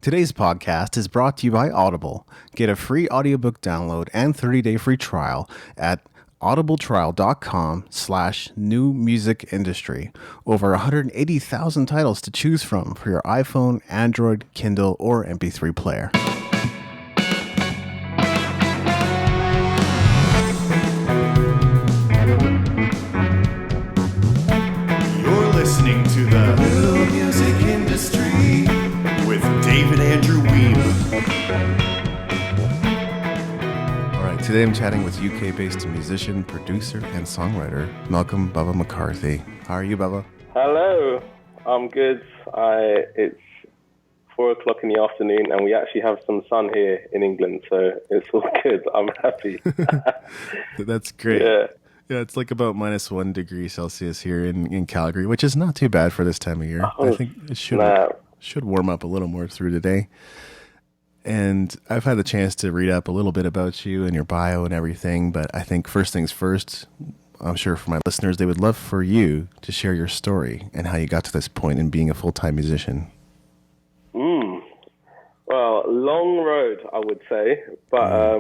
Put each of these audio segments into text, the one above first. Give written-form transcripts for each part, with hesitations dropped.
Today's podcast is brought to you by Audible. Get a free audiobook download and 30-day free trial at audibletrial.com/new music industry. Over 180,000 titles to choose from for your iPhone, Android, Kindle, or MP3 player. You're listening to the New Music Industry with David Andrew Weeb. All right, today I'm chatting with UK-based musician, producer, and songwriter Malcom Bubba McCarthy. How are you, Bubba? Hello, I'm good. It's 4 o'clock in the afternoon, and we actually have some sun here in England, so it's all good. I'm happy. That's great. Yeah, it's like about -1 degree Celsius here in Calgary, which is not too bad for this time of year. I think it should warm up a little more through today. And I've had the chance to read up a little bit about you and your bio and everything, but I think first things first, I'm sure for my listeners, they would love for you to share your story and how you got to this point in being a full-time musician. Well, long road, I would say, but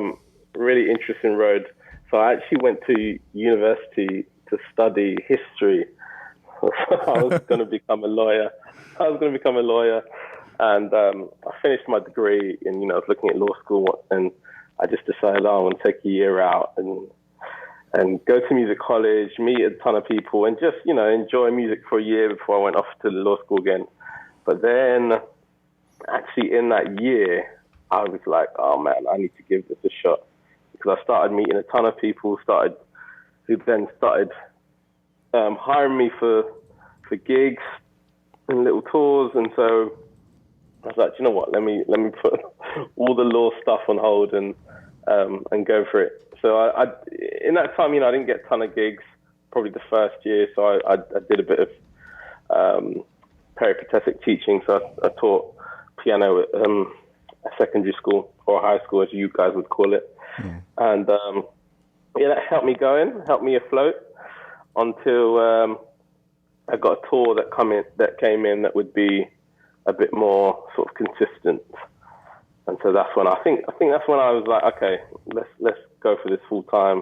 really interesting road. So I actually went to university to study history. I was going to become a lawyer. And I finished my degree and, I was looking at law school, and I just decided I want to take a year out and go to music college, meet a ton of people, and just, enjoy music for a year before I went off to law school again. But then actually in that year, I was like, oh man, I need to give this a shot. Because I started meeting a ton of people, who then started hiring me for gigs and little tours, and so I was like, you know what? Let me put all the law stuff on hold and go for it. So I in that time, I didn't get a ton of gigs, probably the first year. So I did a bit of peripatetic teaching. So I taught piano at a secondary school or high school, as you guys would call it. And that helped me afloat until I got a tour that came in that would be a bit more sort of consistent. And so that's when I think that's when I was like, okay, let's go for this full time.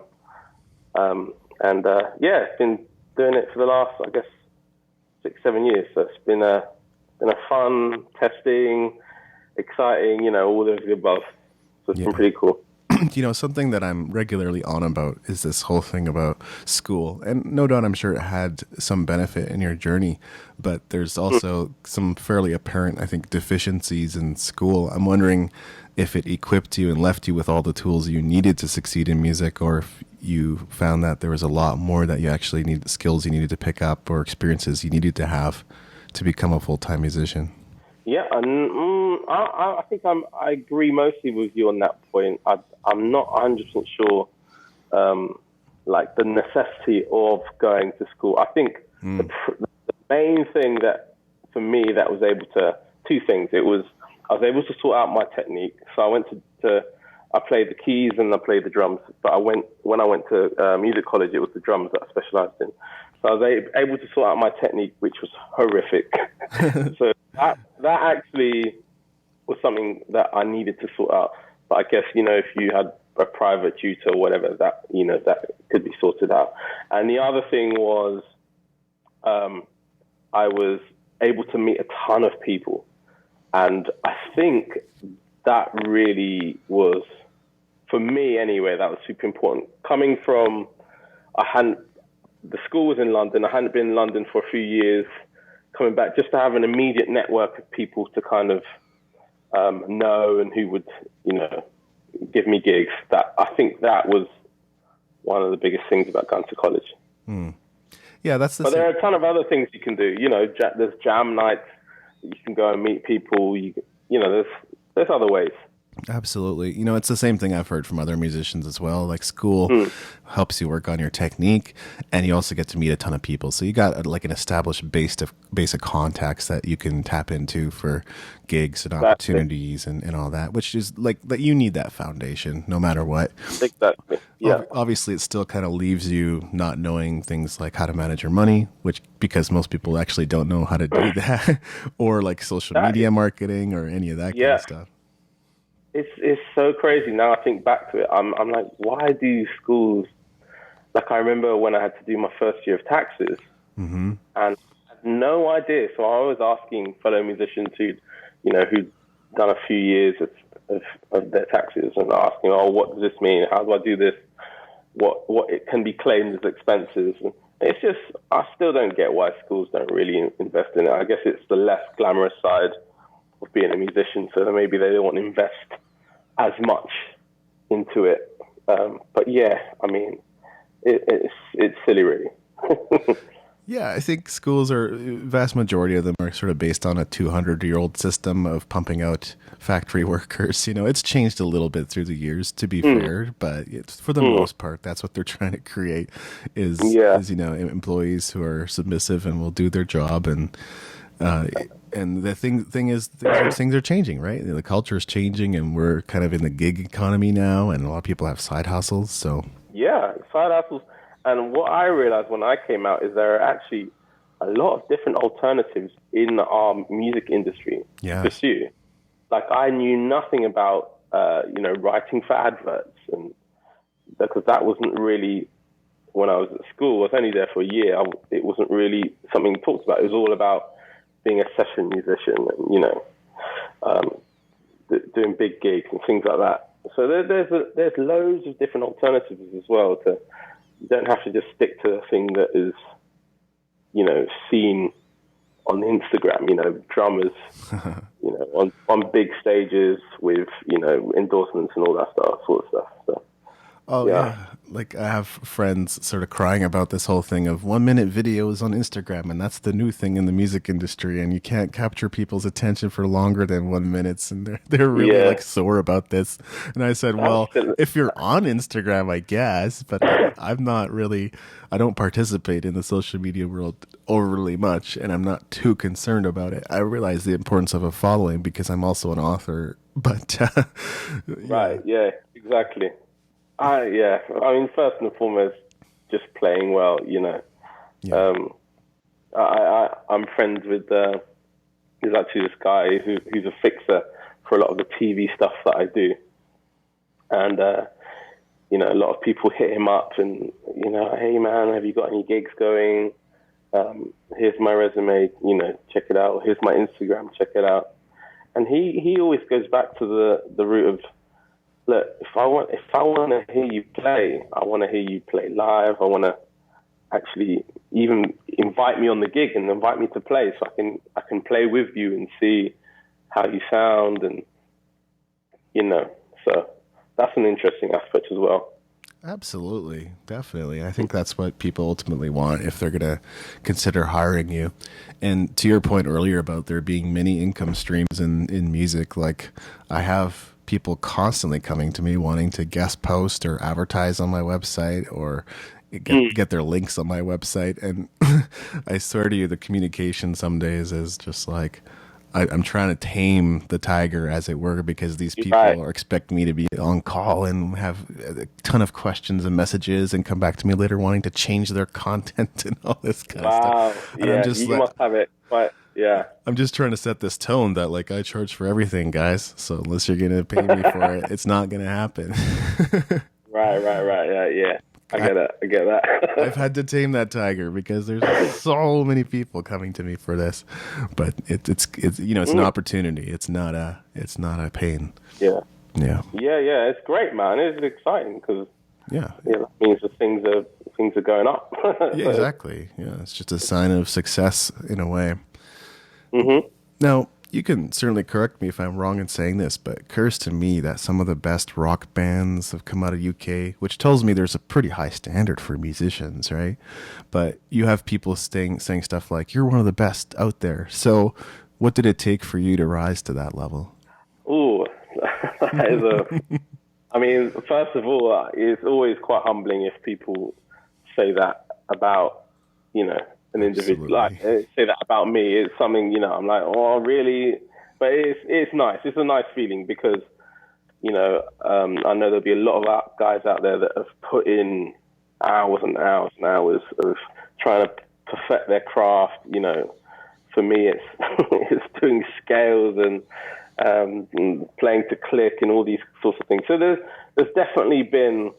It's been doing it for the last, I guess, 6-7 years. So it's been a fun, testing, exciting, all of the above. So it's been pretty cool. Something that I'm regularly on about is this whole thing about school. And no doubt I'm sure it had some benefit in your journey, but there's also some fairly apparent, I think, deficiencies in school. I'm wondering if it equipped you and left you with all the tools you needed to succeed in music, or if you found that there was a lot more that you actually needed, skills you needed to pick up or experiences you needed to have to become a full-time musician. Yeah, I think I agree mostly with you on that point. I'm not 100% sure, like the necessity of going to school. I think the main thing that for me that was able to, two things. I was able to sort out my technique. So I went I played the keys and I played the drums. But when I went to music college, it was the drums that I specialized in. So I was able to sort out my technique, which was horrific. So that actually was something that I needed to sort out. But I guess, if you had a private tutor or whatever, that, that could be sorted out. And the other thing was I was able to meet a ton of people. And I think that really was, for me anyway, that was super important. Coming from, the school was in London. I hadn't been in London for a few years. Coming back just to have an immediate network of people to kind of know and who would, give me gigs. That I think that was one of the biggest things about going to college. Yeah, but there are a ton of other things you can do. There's jam nights. You can go and meet people. There's other ways. Absolutely. You know, it's the same thing I've heard from other musicians as well. Like school helps you work on your technique, and you also get to meet a ton of people. So you got like an established base of contacts that you can tap into for gigs and Exactly. opportunities and all that, which is like that you need that foundation no matter what. Exactly. Yeah. Obviously, it still kind of leaves you not knowing things like how to manage your money, which because most people actually don't know how to do that, or like social That is, media marketing or any of that kind of yeah. stuff. It's so crazy. Now I think back to it, I'm like, why do schools, like I remember when I had to do my first year of taxes, and I had no idea. So I was asking fellow musicians who'd done a few years of their taxes, and asking, oh, what does this mean? How do I do this? What it can be claimed as expenses? And it's just, I still don't get why schools don't really invest in it. I guess it's the less glamorous side of being a musician, so maybe they don't want to invest as much into it. But yeah, I mean, it's silly, really. Yeah, I think schools vast majority of them are sort of based on a 200-year-old system of pumping out factory workers. You know, it's changed a little bit through the years, to be fair, but for the most part, that's what they're trying to create Yeah, is, you know, employees who are submissive and will do their job. Uh, and the thing is, things are changing, right? The culture is changing, and we're kind of in the gig economy now, and a lot of people have side hustles. So, yeah, side hustles. And what I realized when I came out is there are actually a lot of different alternatives in our music industry to yes. pursue. Like I knew nothing about, writing for adverts, and because that wasn't really when I was at school. I was only there for a year. It wasn't really something talked about. It was all about being a session musician, and doing big gigs and things like that. So there's loads of different alternatives as well. You don't have to just stick to a thing that is, seen on Instagram. Drummers, on big stages with endorsements and all that sort of stuff. So, Oh yeah. yeah, like I have friends sort of crying about this whole thing of 1 minute videos on Instagram, and that's the new thing in the music industry, and you can't capture people's attention for longer than 1 minute, and they're really Yeah. like sore about this. And I said, well, Absolutely. if you're on Instagram, I guess, but I'm not really. I don't participate in the social media world overly much, and I'm not too concerned about it. I realize the importance of a following because I'm also an author, but yeah, Right. Yeah. Exactly. Yeah. I mean, first and foremost, just playing well. yeah. I'm friends with. There's actually this guy who's a fixer for a lot of the TV stuff that I do, and a lot of people hit him up and hey man, have you got any gigs going? Here's my resume, check it out. Here's my Instagram, check it out. And he always goes back to the root of, look, if I want to hear you play, I want to hear you play live. I want to actually even invite me on the gig and invite me to play, so I can play with you and see how you sound, and so that's an interesting aspect as well. Absolutely, definitely. I think that's what people ultimately want if they're going to consider hiring you. And to your point earlier about there being many income streams in music, like I have people constantly coming to me wanting to guest post or advertise on my website or get their links on my website. And I swear to you, the communication some days is just like, I'm trying to tame the tiger, as it were, because these people Right. are expecting me to be on call and have a ton of questions and messages and come back to me later wanting to change their content and all this kind of Wow. stuff. And Yeah, you must have it quite. Yeah. I'm just trying to set this tone that like I charge for everything, guys. So unless you're gonna pay me for it, it's not gonna happen. Right. Yeah. Yeah. I get it. I get that. I've had to tame that tiger because there's so many people coming to me for this, but it's it's an opportunity. It's not a pain. Yeah. Yeah. Yeah. It's great, man. It's exciting because Yeah. it means that things are going up. Yeah, exactly. Yeah, it's just a sign of success in a way. Mm-hmm. Now, you can certainly correct me if I'm wrong in saying this, but it occurs to me that some of the best rock bands have come out of UK, which tells me there's a pretty high standard for musicians, right? But you have people saying stuff like, you're one of the best out there. So what did it take for you to rise to that level? Ooh, That is I mean, first of all, it's always quite humbling if people say that about, an individual. Like, say that about me. It's something, I'm like, oh, really? But it's nice. It's a nice feeling because, I know there'll be a lot of guys out there that have put in hours and hours and hours of trying to perfect their craft. For me, it's it's doing scales and playing to click and all these sorts of things. So there's definitely been,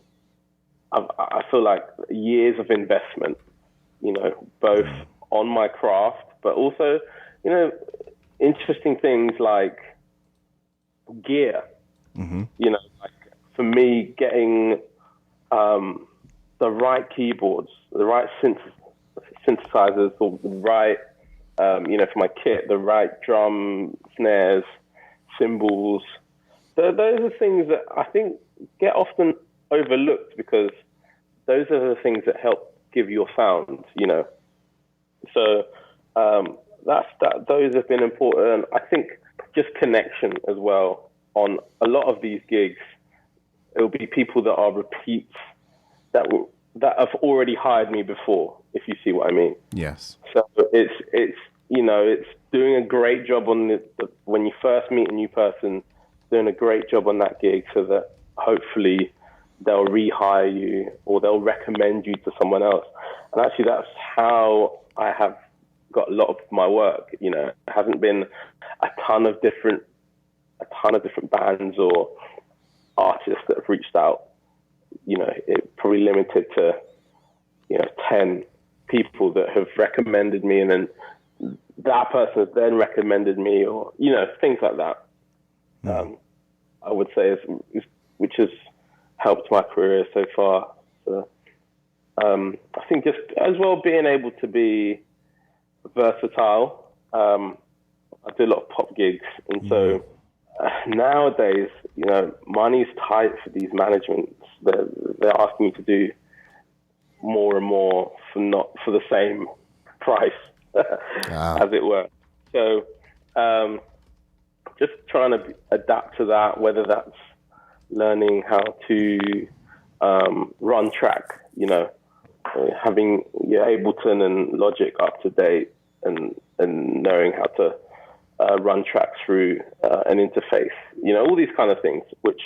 I feel like, years of investment, both on my craft, but also, interesting things like gear. Mm-hmm. Like for me, getting the right keyboards, the right synthesizers, or the right, for my kit, the right drum, snares, cymbals. Those are things that I think get often overlooked because those are the things that help give your sound, So those have been important. I think just connection as well. On a lot of these gigs, it'll be people that are repeats that have already hired me before, if you see what I mean. Yes. So it's doing a great job on when you first meet a new person, doing a great job on that gig so that hopefully they'll rehire you or they'll recommend you to someone else. And actually that's how I have got a lot of my work. It hasn't been a ton of different bands or artists that have reached out. It probably limited to 10 people that have recommended me, and then that person has then recommended me, or things like that. I would say which has helped my career so far. So, I think just as well being able to be versatile. I do a lot of pop gigs, and so nowadays, money's tight for these managements. They're asking me to do more and more for the same price, as it were. So, just trying to adapt to that, whether that's learning how to run track, having your Ableton and Logic up to date, and knowing how to run tracks through an interface, all these kind of things, which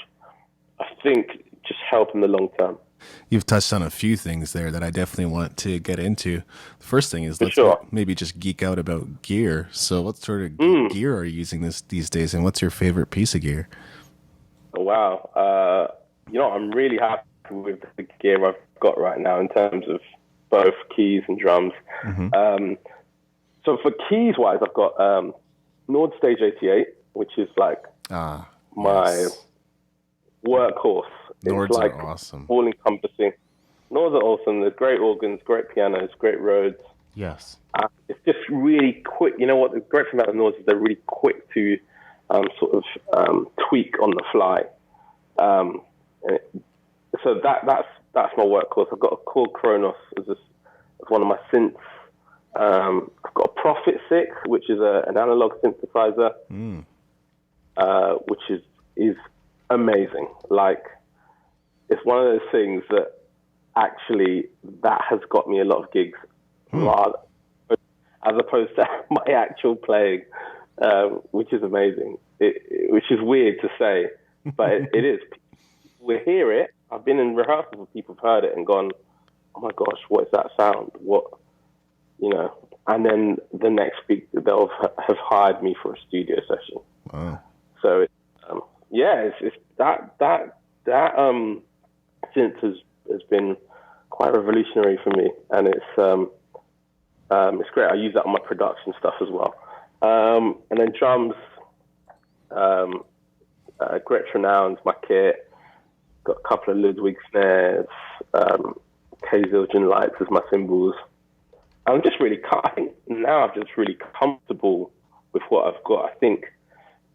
I think just help in the long term. You've touched on a few things there that I definitely want to get into. The first thing is let's maybe just geek out about gear. So what sort of gear are you using these days, and what's your favorite piece of gear? Oh, wow. I'm really happy with the gear I've got right now in terms of both keys and drums. Mm-hmm. So for keys-wise, I've got Nord Stage 88, which is like my workhorse. Nords are awesome. All-encompassing. Nords are awesome. They're great organs, great pianos, great Rhodes. Yes. It's just really quick. You know what? The great thing about the Nords is they're really quick to tweak on the fly. So that's my workhorse. I've got a Chord Kronos as one of my synths. I've got a Prophet 6, which is an analog synthesizer, which is amazing. Like, it's one of those things that actually that has got me a lot of gigs, rather, as opposed to my actual playing, which is amazing. Which is weird to say, but it is. We hear it. I've been in rehearsals where people have heard it and gone, "Oh my gosh, what is that sound?" And then the next week they'll have hired me for a studio session. Wow. So it's that synth has been quite revolutionary for me, and it's great. I use that on my production stuff as well. And then drums, Gretsch Renown's my kit. Got a couple of Ludwig snares, K Zildjian lights as my cymbals. I'm just really, I think now I'm just really comfortable with what I've got. I think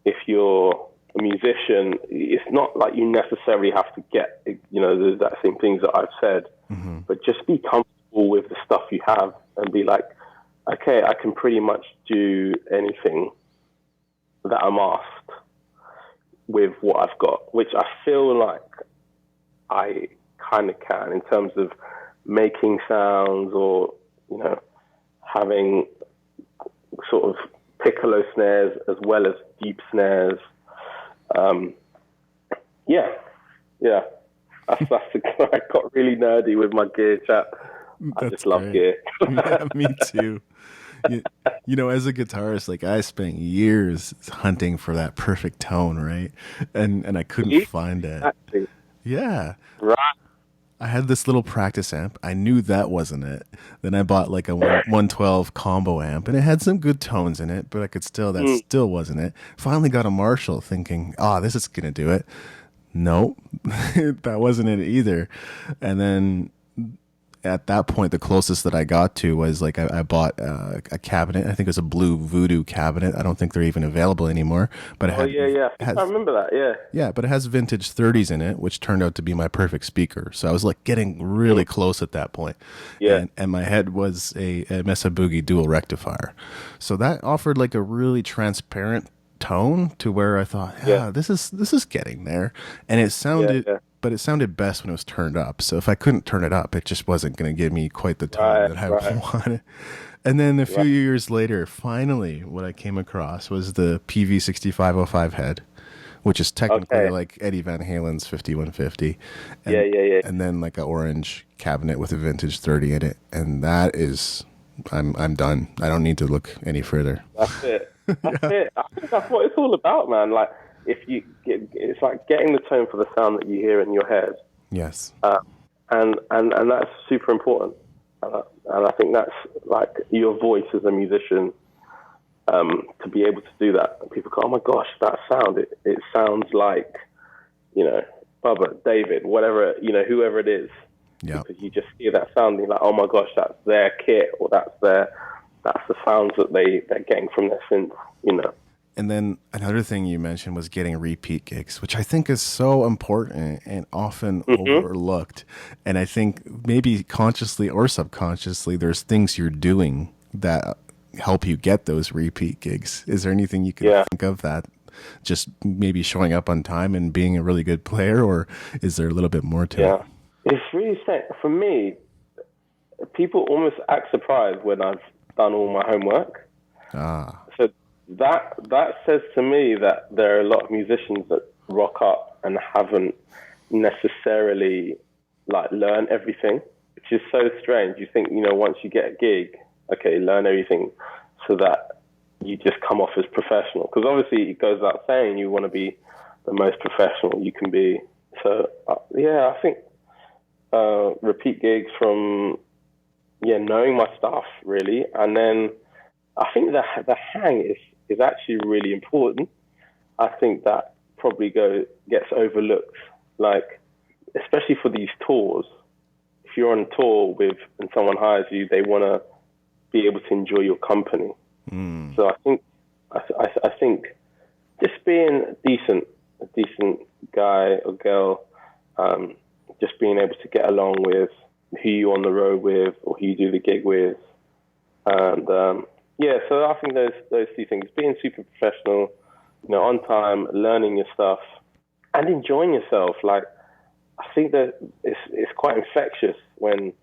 if you're a musician, it's not like you necessarily have to get, the exact same things that I've said, but just be comfortable with the stuff you have and be like, okay, I can pretty much do anything that I'm asked. with what I've got, which I feel like I kind of can in terms of making sounds or, you know, having sort of piccolo snares as well as deep snares. I got really nerdy with my gear, chat. I just love gear. Yeah, me too. You know, as a guitarist, like I spent years hunting for that perfect tone, right? And I couldn't find it. Exactly. Yeah. Right. I had this little practice amp. I knew that wasn't it. Then I bought like a 112 combo amp, and it had some good tones in it, but I could still, that still wasn't it. Finally got a Marshall, thinking, this is going to do it. Nope, that wasn't it either. And then at that point, the closest that I got to was like I bought a cabinet. I think it was a blue Voodoo cabinet. I don't think they're even available anymore. But I remember that. Yeah, but it has vintage 30s in it, which turned out to be my perfect speaker. So I was like getting really close at that point. Yeah, and my head was a Mesa Boogie dual rectifier, so that offered like a really transparent tone to where I thought, this is getting there, and it sounded. But it sounded best when it was turned up. So if I couldn't turn it up, it just wasn't going to give me quite the tone that I wanted. And then a few years later, finally, what I came across was the PV6505 head, which is technically like Eddie Van Halen's 5150. And, and then like an orange cabinet with a vintage 30 in it. And that is, I'm done. I don't need to look any further. That's it. That's it. I think that's what it's all about, man. Like, it's like getting the tone for the sound that you hear in your head. Yes. And that's super important. And I think that's like your voice as a musician, to be able to do that. And people go, oh my gosh, that sound, it sounds like, you know, Bubba, David, whatever, you know, whoever it is. Yeah. Because you just hear that sound and you're like, oh my gosh, that's their kit, or that's the sounds that they're getting from their synth, you know. And then another thing you mentioned was getting repeat gigs, which I think is so important and often overlooked. And I think maybe consciously or subconsciously, there's things you're doing that help you get those repeat gigs. Is there anything you can think of that just maybe showing up on time and being a really good player, or is there a little bit more to it? It's really sad. For me, people almost act surprised when I've done all my homework. So that says to me that there are a lot of musicians that rock up and haven't necessarily like learned everything, which is so strange. You think, you know, once you get a gig, okay, learn everything so that you just come off as professional. Because obviously it goes without saying you want to be the most professional you can be. So I think repeat gigs from knowing my stuff really, and then I think the hang is actually really important. I think that probably gets overlooked, like especially for these tours. If you're on a tour and someone hires you, they want to be able to enjoy your company. So I think just being a decent guy or girl, just being able to get along with who you're on the road with or who you do the gig with, and so I think those two things: being super professional, you know, on time, learning your stuff, and enjoying yourself. Like, I think that it's quite infectious when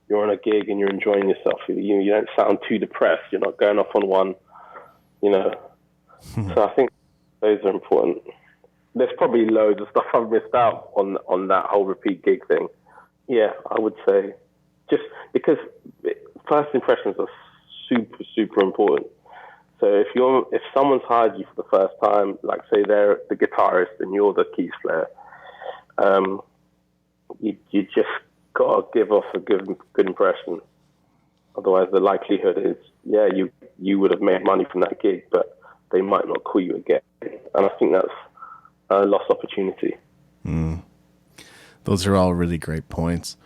you're on a gig and you're enjoying yourself. You don't sound too depressed. You're not going off on one, you know. So I think those are important. There's probably loads of stuff I've missed out on that whole repeat gig thing. Yeah, I would say just because first impressions are super, super important. So if someone's hired you for the first time, like say they're the guitarist and you're the keys player, you just gotta give off a good impression. Otherwise, the likelihood is, you would have made money from that gig, but they might not call you again. And I think that's a lost opportunity. Those are all really great points.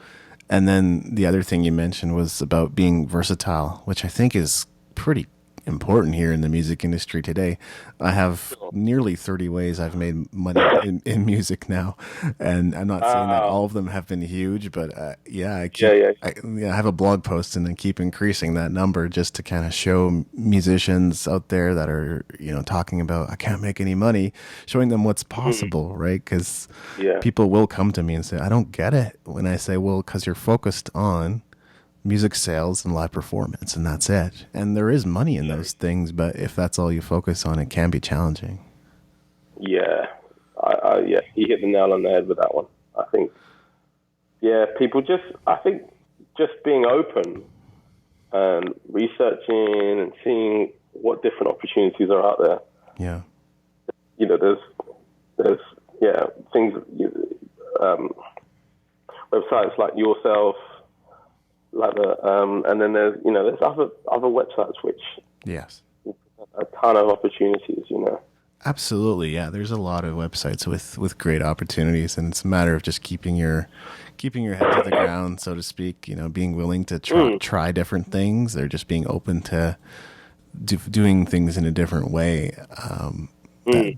And then the other thing you mentioned was about being versatile, which I think is pretty important here in the music industry today. I have nearly 30 ways I've made money in music now, and I'm not saying that all of them have been huge, but I have a blog post and I keep increasing that number just to kind of show musicians out there that are, talking about I can't make any money, showing them what's possible, right? Because people will come to me and say, I don't get it. When I say, well, because you're focused on music sales and live performance, and that's it. And there is money in those things, but if that's all you focus on, it can be challenging. Yeah, you hit the nail on the head with that one. I think, people just being open and researching and seeing what different opportunities are out there. Yeah. There's things, websites like Yourself, like and then there's other websites which a ton of opportunities. Absolutely, yeah. There's a lot of websites with great opportunities, and it's a matter of just keeping your head to the ground, so to speak. Being willing to try different things, or just being open to doing things in a different way.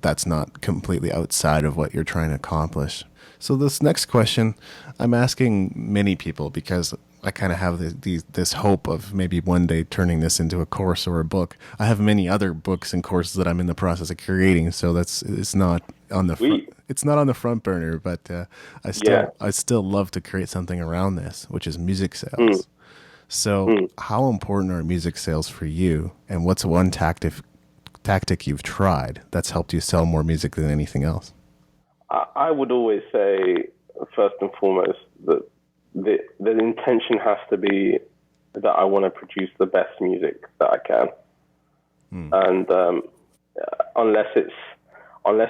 That's not completely outside of what you're trying to accomplish. So this next question, I'm asking many people because I kind of have this hope of maybe one day turning this into a course or a book. I have many other books and courses that I'm in the process of creating, so it's not on the front burner. But I still love to create something around this, which is music sales. So how important are music sales for you, and what's one tactic you've tried that's helped you sell more music than anything else? I would always say, first and foremost, that the intention has to be that I want to produce the best music that I can. And unless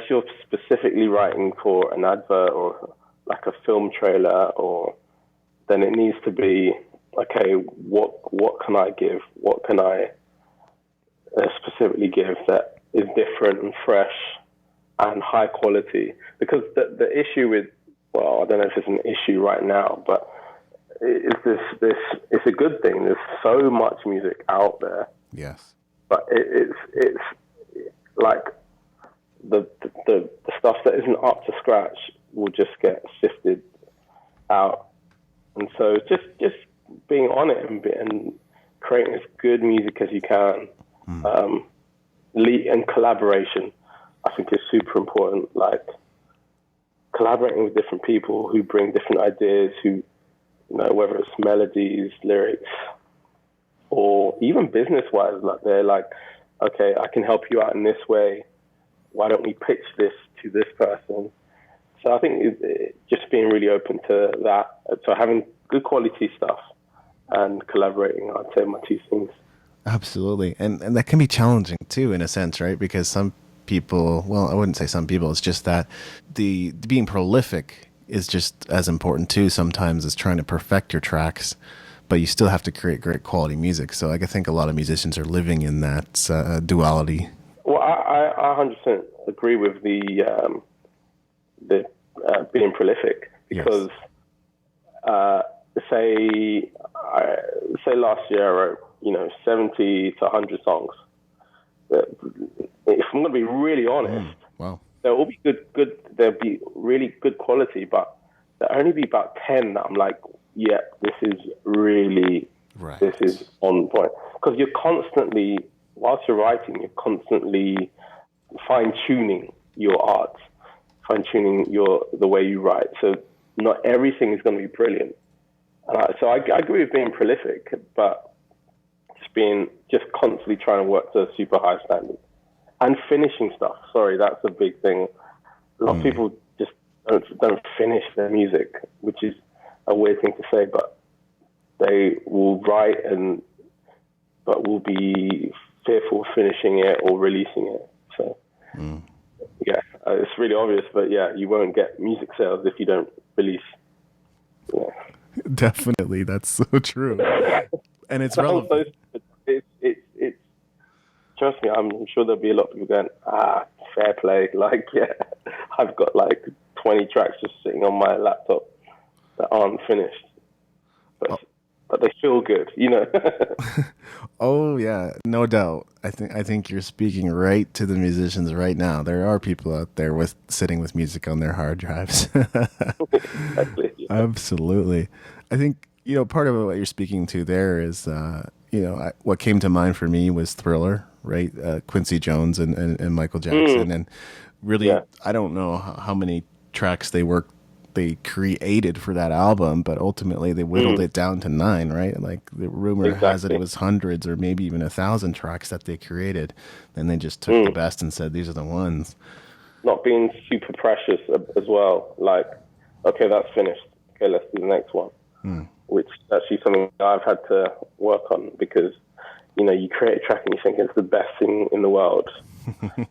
you're specifically writing for an advert or like a film trailer, then it needs to be, okay, what can I give? What can I specifically give that is different and fresh and high quality? Because the issue with, I don't know if it's an issue right now, but it's a good thing. There's so much music out there. Yes. But it's like the stuff that isn't up to scratch will just get sifted out. And so just being on it and creating as good music as you can, and collaboration, I think is super important. Like collaborating with different people who bring different ideas, who, whether it's melodies, lyrics, or even business-wise, like they're like, okay, I can help you out in this way. Why don't we pitch this to this person? So I think just being really open to that, so having good quality stuff and collaborating, I'd say my two things. Absolutely. And that can be challenging too, in a sense, right? Because some people, well, I wouldn't say some people, it's just that the being prolific is just as important too sometimes as trying to perfect your tracks, but you still have to create great quality music. So I think a lot of musicians are living in that duality. Well, I 100% agree with the being prolific, because say last year I wrote 70 to 100 songs. If I'm going to be really honest, they'll all be good. They'll be really good quality, but there'll only be about 10 that I'm like, yeah, this is really, this is on point. Because you're constantly, whilst you're writing, you're constantly fine-tuning your art, fine-tuning the way you write. So not everything is going to be brilliant. So I agree with being prolific, but just constantly trying to work to a super high standard. And finishing stuff. Sorry, that's a big thing. A lot of people just don't finish their music, which is a weird thing to say, but they will write but will be fearful of finishing it or releasing it. So, it's really obvious, but you won't get music sales if you don't release. Yeah. Definitely, that's so true. And it's relevant. It's trust me, I'm sure there'll be a lot of people going, fair play. Like, I've got like 20 tracks just sitting on my laptop that aren't finished, but they feel good, you know. Oh yeah, no doubt. I think you're speaking right to the musicians right now. There are people out there with sitting with music on their hard drives. Exactly. Yeah. Absolutely. I think, part of what you're speaking to there is, what came to mind for me was Thriller, right? Quincy Jones and Michael Jackson. And really, Yeah. I don't know how many tracks they created for that album, but ultimately they whittled it down to 9, right? Like the rumor has it was hundreds or maybe even 1,000 tracks that they created. Then they just took the best and said, these are the ones. Not being super precious as well. Like, okay, that's finished. Okay, let's do the next one. Which is actually something I've had to work on, because, you create a track and you think it's the best thing in the world.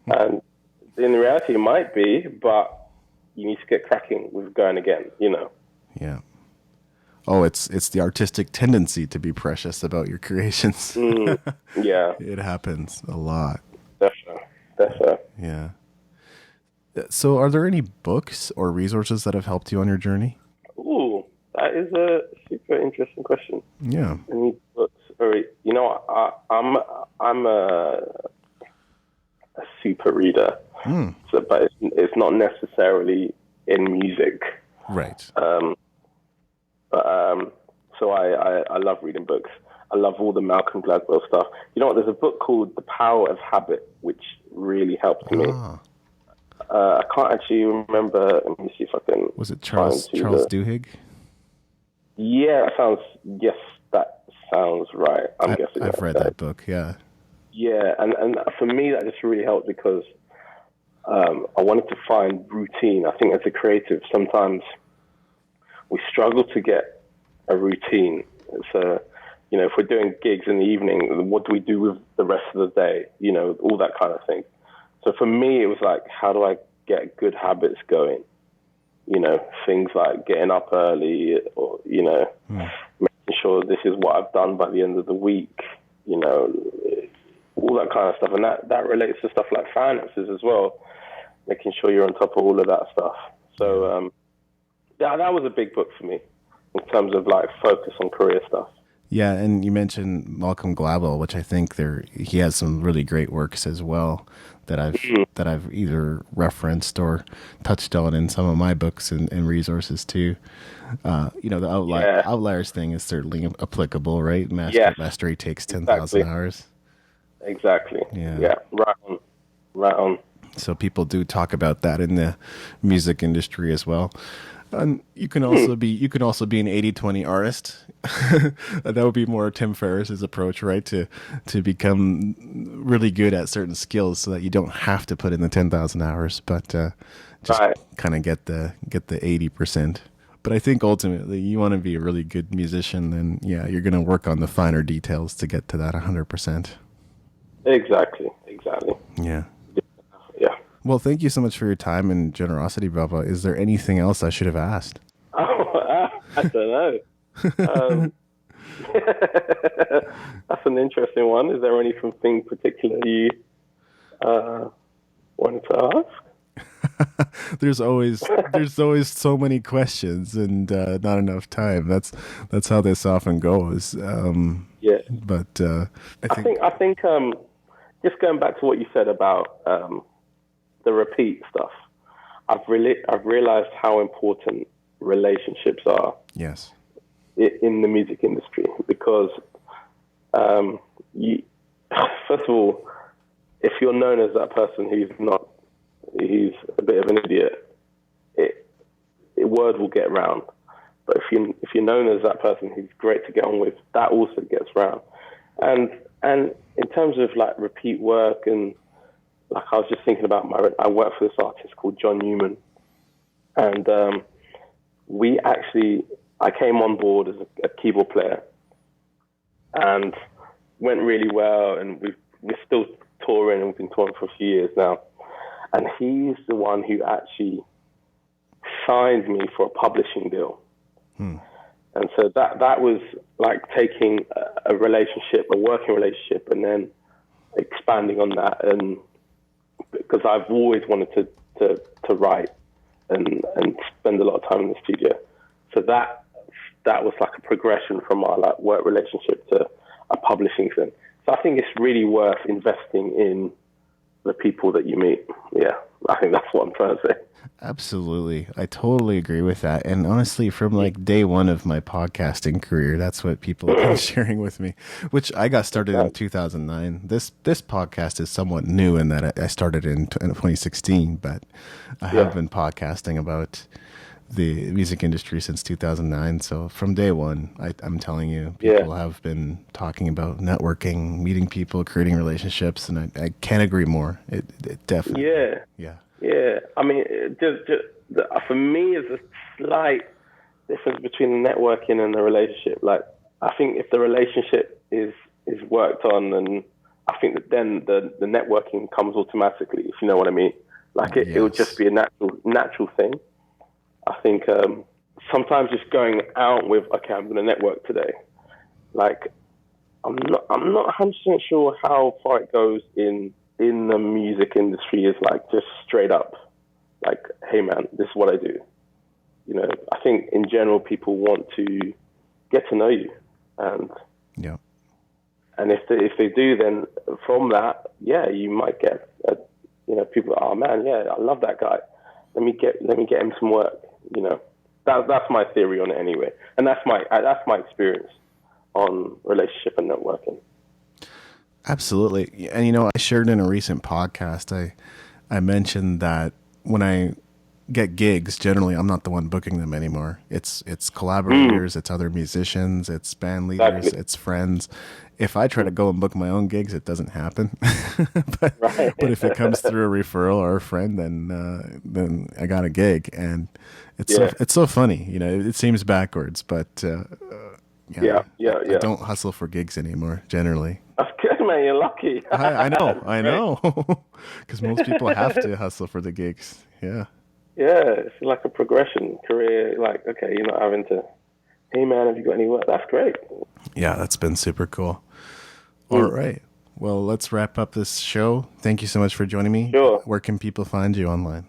And in reality, it might be, but you need to get cracking with going again, Yeah. Oh, it's the artistic tendency to be precious about your creations. Yeah. It happens a lot. Definitely. Yeah. So are there any books or resources that have helped you on your journey? Ooh, that is a super interesting question. Yeah. Any books? I'm a super reader, but it's not necessarily in music. Right. So I love reading books. I love all the Malcolm Gladwell stuff. You know what? There's a book called The Power of Habit, which really helped me. I can't actually remember. Let me see if I can. Was it Charles Duhigg? Yeah, that sounds right. I've read that book. Yeah. Yeah, and for me that just really helped, because I wanted to find routine. I think as a creative, sometimes we struggle to get a routine. So, if we're doing gigs in the evening, what do we do with the rest of the day? All that kind of thing. So for me, it was like, how do I get good habits going? Things like getting up early, or, making sure this is what I've done by the end of the week, all that kind of stuff. And that relates to stuff like finances as well, making sure you're on top of all of that stuff. So, that was a big book for me in terms of like focus on career stuff. Yeah, and you mentioned Malcolm Gladwell, which I think he has some really great works as well that I've either referenced or touched on in some of my books and resources too. The outliers thing is certainly applicable, right? Mastery takes 10,000 hours. Exactly. Yeah. Right on. So people do talk about that in the music industry as well. And you can also be an 80-20 artist. That would be more Tim Ferriss's approach, right? To become really good at certain skills, so that you don't have to put in the 10,000 hours, but just kind of get the 80%. But I think ultimately you want to be a really good musician, and you're going to work on the finer details to get to that 100%. Exactly. Yeah. Yeah. Well, thank you so much for your time and generosity, Bubba. Is there anything else I should have asked? Oh, I don't know. That's an interesting one. Is there anything particular you wanted to ask? There's always so many questions and not enough time. That's how this often goes. Yeah. But I think just going back to what you said about the repeat stuff, I've realized how important relationships are. Yes. In the music industry, because first of all, if you're known as that person who's a bit of an idiot, word will get around. But if you're known as that person who's great to get on with, that also gets around. And in terms of like repeat work, and like I was just thinking about I work for this artist called John Newman, and I came on board as a keyboard player, and went really well, and we're still touring, and we've been touring for a few years now. And he's the one who actually signed me for a publishing deal. And so that was like taking a relationship, a working relationship, and then expanding on that. And because I've always wanted to write and spend a lot of time in the studio. So that that was like a progression from my like work relationship to a publishing thing. So I think it's really worth investing in the people that you meet. Yeah, I think that's what I'm trying to say. Absolutely. I totally agree with that. And honestly, from like day one of my podcasting career, that's what people have been sharing with me, which I got started in 2009. This podcast is somewhat new in that I started in 2016, but I have been podcasting about the music industry since 2009. So from day one, I'm telling you, people have been talking about networking, meeting people, creating relationships, and I can't agree more. It definitely. Yeah. I mean, for me, it's a slight difference between the networking and the relationship. Like, I think if the relationship is worked on, and I think that then the networking comes automatically, if you know what I mean. Like, it will just be a natural thing. I think sometimes just going out with, okay, I'm going to network today. Like, I'm not 100% sure how far it goes in the music industry is like just straight up, like, hey man, this is what I do. You know, I think in general people want to get to know you, and if they do, then from that, you might get people. Oh man, I love that guy. Let me get him some work. You know, that's my theory on it anyway, and that's my experience on relationship and networking. Absolutely. And, I shared in a recent podcast, I mentioned that when I get gigs, generally, I'm not the one booking them anymore. It's collaborators, it's other musicians, it's band leaders, it's friends. If I try to go and book my own gigs, it doesn't happen. but if it comes through a referral or a friend, then I got a gig. And it's so funny. It seems backwards, but I don't hustle for gigs anymore, generally. That's good, man. You're lucky. I know. Because most people have to hustle for the gigs. Yeah. Yeah, it's like a progression career. Like, okay, you're not having to, hey, man, have you got any work? That's great. Yeah, that's been super cool. All right. Well, let's wrap up this show. Thank you so much for joining me. Sure. Where can people find you online?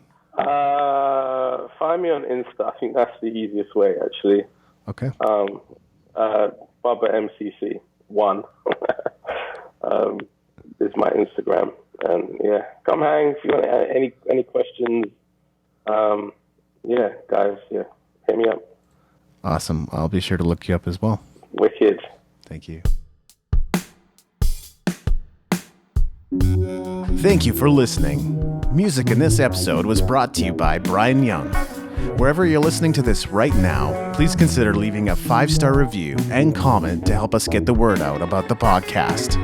Find me on Insta. I think that's the easiest way, actually. Okay. Bubba MCC 1 is my Instagram, and come hang if you want any questions. Guys, hit me up. Awesome. I'll be sure to look you up as well. Wicked. Thank you. Thank you for listening. Music in this episode was brought to you by Brian Young. Wherever you're listening to this right now, please consider leaving a 5-star review and comment to help us get the word out about the podcast.